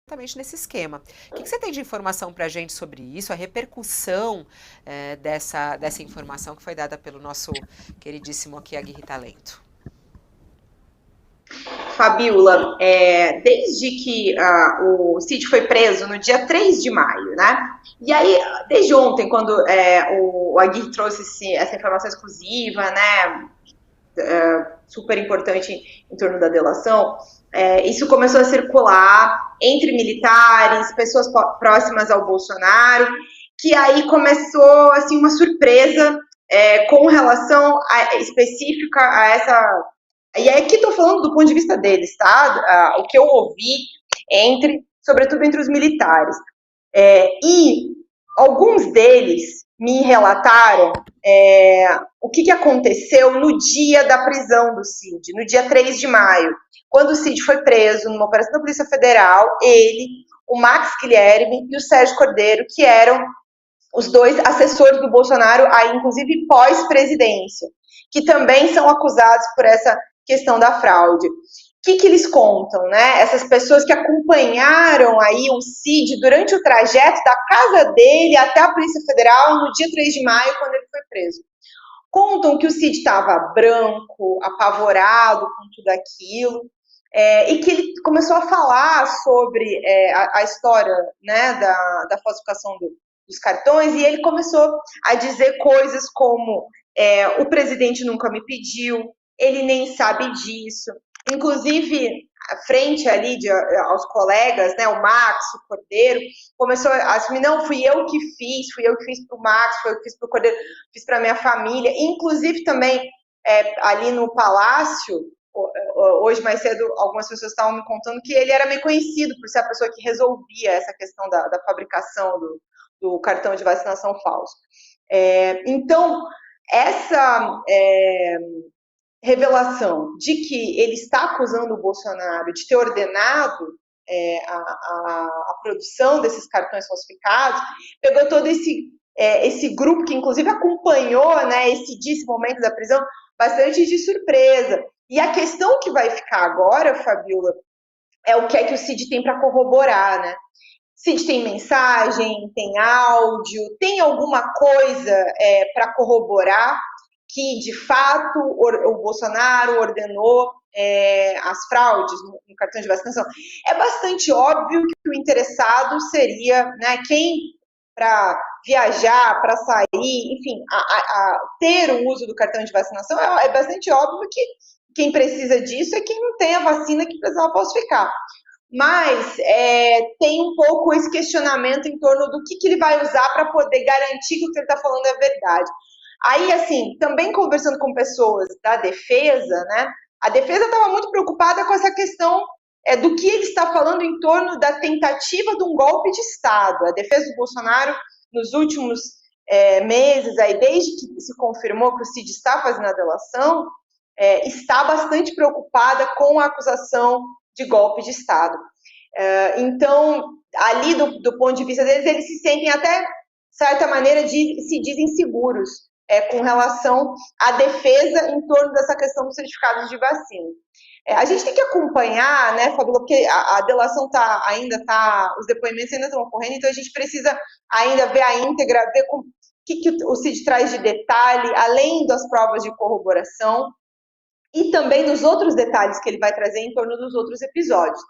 exatamente nesse esquema. O que você tem de informação para a gente sobre isso, a repercussão dessa informação que foi dada pelo nosso queridíssimo aqui, Aguirre Talento? Fabiola, desde que o Cid foi preso no dia 3 de maio, né? E aí, desde ontem, quando o Aguirre trouxe essa informação exclusiva, né? Super importante em torno da delação, isso começou a circular entre militares, pessoas próximas ao Bolsonaro, que aí começou assim uma surpresa com relação específica a essa. E aí aqui estou falando do ponto de vista deles, tá? O que eu ouvi sobretudo entre os militares. E alguns deles me relataram o que aconteceu no dia da prisão do Cid, no dia 3 de maio, quando o Cid foi preso numa operação da Polícia Federal, ele, o Max Guilherme e o Sérgio Cordeiro, que eram os dois assessores do Bolsonaro, aí inclusive pós-presidência, que também são acusados por essa questão da fraude. O que eles contam, né? Essas pessoas que acompanharam aí o Cid durante o trajeto da casa dele até a Polícia Federal no dia 3 de maio, quando ele foi preso. Contam que o Cid estava branco, apavorado com tudo aquilo, e que ele começou a falar sobre a história, né, da falsificação dos cartões, e ele começou a dizer coisas como o presidente nunca me pediu, ele nem sabe disso. Inclusive, frente ali aos colegas, né, o Max, o Cordeiro, começou a assumir, não, fui eu que fiz para o Max, fui eu que fiz para o Cordeiro, fiz para minha família. Inclusive também ali no Palácio, hoje mais cedo, algumas pessoas estavam me contando que ele era meio conhecido por ser a pessoa que resolvia essa questão da fabricação do cartão de vacinação falso. Então, essa revelação de que ele está acusando o Bolsonaro de ter ordenado a produção desses cartões falsificados, pegou todo esse grupo que inclusive acompanhou, né, esse momento da prisão, bastante de surpresa. E a questão que vai ficar agora, Fabiola, é o que o Cid tem para corroborar, né? Cid tem mensagem, tem áudio, tem alguma coisa para corroborar que, de fato, o Bolsonaro ordenou as fraudes no cartão de vacinação. É bastante óbvio que o interessado seria, né, quem, para viajar, para sair, enfim, ter o uso do cartão de vacinação, é bastante óbvio que quem precisa disso é quem não tem a vacina que precisava falsificar. Mas tem um pouco esse questionamento em torno do que ele vai usar para poder garantir que o que ele está falando é verdade. Aí, assim, também conversando com pessoas da defesa, né? A defesa estava muito preocupada com essa questão do que ele está falando em torno da tentativa de um golpe de Estado. A defesa do Bolsonaro, nos últimos meses, aí, desde que se confirmou que o Cid está fazendo a delação, está bastante preocupada com a acusação de golpe de Estado. Então, ali do ponto de vista deles, eles se sentem até, de certa maneira, se dizem seguros com relação à defesa em torno dessa questão dos certificados de vacina. A gente tem que acompanhar, né, Fabiola, porque a delação os depoimentos ainda estão ocorrendo, então a gente precisa ainda ver a íntegra, ver o que o Cid traz de detalhe, além das provas de corroboração, e também dos outros detalhes que ele vai trazer em torno dos outros episódios.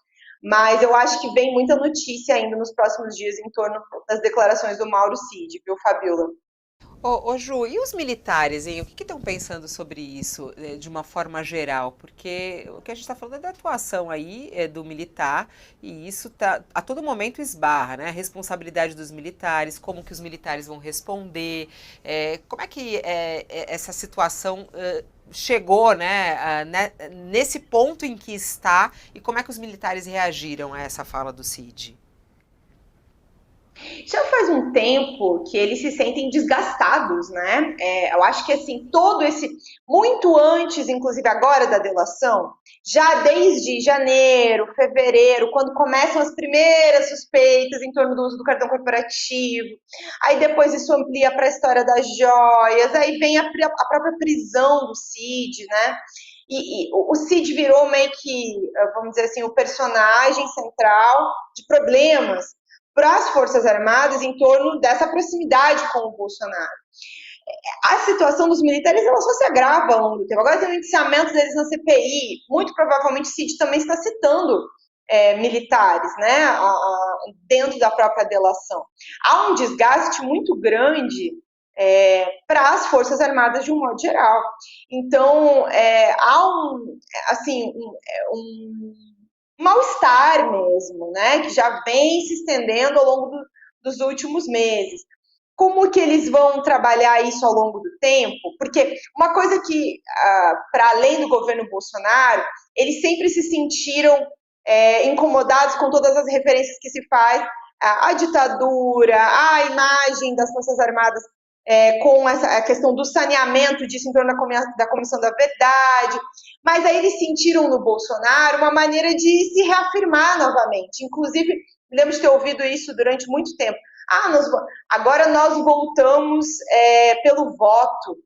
Mas eu acho que vem muita notícia ainda nos próximos dias em torno das declarações do Mauro Cid, viu, Fabiola? Ô Ju, e os militares, hein? O que estão pensando sobre isso, de uma forma geral? Porque o que a gente está falando é da atuação aí do militar, e isso a todo momento esbarra, né? A responsabilidade dos militares, como que os militares vão responder, como é que essa situação chegou, né, nesse ponto em que está, e como é que os militares reagiram a essa fala do Cid? Já faz um tempo que eles se sentem desgastados, né? Eu acho que assim, muito antes, inclusive agora da delação, já desde janeiro, fevereiro, quando começam as primeiras suspeitas em torno do uso do cartão corporativo, aí depois isso amplia para a história das joias, aí vem a própria prisão do Cid, né? o Cid virou meio que, vamos dizer assim, o personagem central de problemas para as Forças Armadas em torno dessa proximidade com o Bolsonaro. A situação dos militares ela só se agrava ao longo do tempo. Agora tem o indiciamento deles na CPI, muito provavelmente o Cid também está citando militares, né, dentro da própria delação. Há um desgaste muito grande para as Forças Armadas de um modo geral. Então, há um mal-estar mesmo, né, que já vem se estendendo ao longo dos últimos meses. Como que eles vão trabalhar isso ao longo do tempo? Porque uma coisa que, para além do governo Bolsonaro, eles sempre se sentiram incomodados com todas as referências que se faz à ditadura, à imagem das Forças Armadas com a questão do saneamento disso em torno da Comissão da Verdade, mas aí eles sentiram no Bolsonaro uma maneira de se reafirmar novamente. Inclusive, lembro de ter ouvido isso durante muito tempo. Agora nós voltamos pelo voto,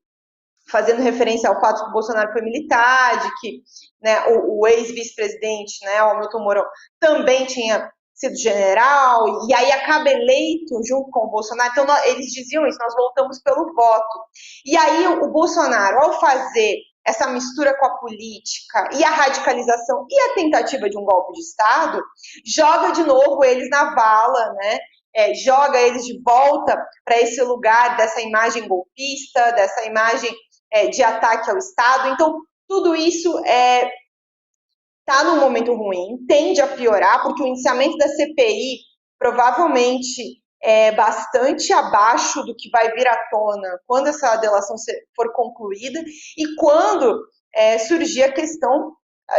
fazendo referência ao fato que o Bolsonaro foi militar, de que, né, o ex-vice-presidente, né, o Hamilton Mourão, também tinha sido general, e aí acaba eleito junto com o Bolsonaro. Então, eles diziam isso, nós voltamos pelo voto. E aí o Bolsonaro, ao fazer essa mistura com a política e a radicalização e a tentativa de um golpe de Estado, joga de novo eles na vala, né? Joga eles de volta para esse lugar dessa imagem golpista, dessa imagem de ataque ao Estado. Então, tudo isso está num momento ruim, tende a piorar, porque o indiciamento da CPI provavelmente é bastante abaixo do que vai vir à tona quando essa delação for concluída e quando surgir a questão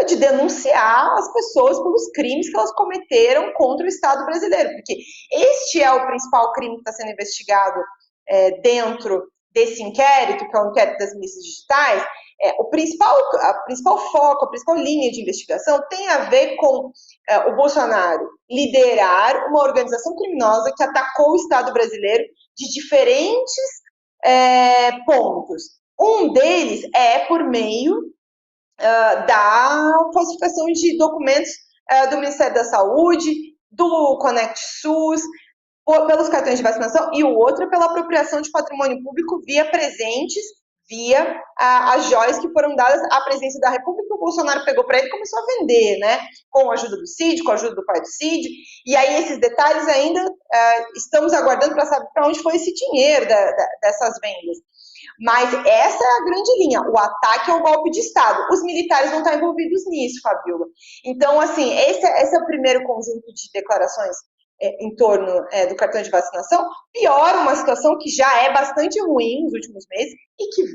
de denunciar as pessoas pelos crimes que elas cometeram contra o Estado brasileiro, porque este é o principal crime que está sendo investigado dentro desse inquérito, que é o inquérito das milícias digitais. A principal foco, a principal linha de investigação tem a ver com o Bolsonaro liderar uma organização criminosa que atacou o Estado brasileiro de diferentes pontos. Um deles é por meio da falsificação de documentos do Ministério da Saúde, do Conect SUS, pelos cartões de vacinação, e o outro é pela apropriação de patrimônio público via presentes, via as joias que foram dadas à presidência da República, o Bolsonaro pegou para ele e começou a vender, né? Com a ajuda do Cid, com a ajuda do pai do Cid, e aí esses detalhes ainda estamos aguardando para saber para onde foi esse dinheiro dessas vendas. Mas essa é a grande linha, o ataque ao golpe de Estado. Os militares não estão envolvidos nisso, Fabiola. Então, assim, esse é o primeiro conjunto de declarações em torno do cartão de vacinação, piora uma situação que já é bastante ruim nos últimos meses e que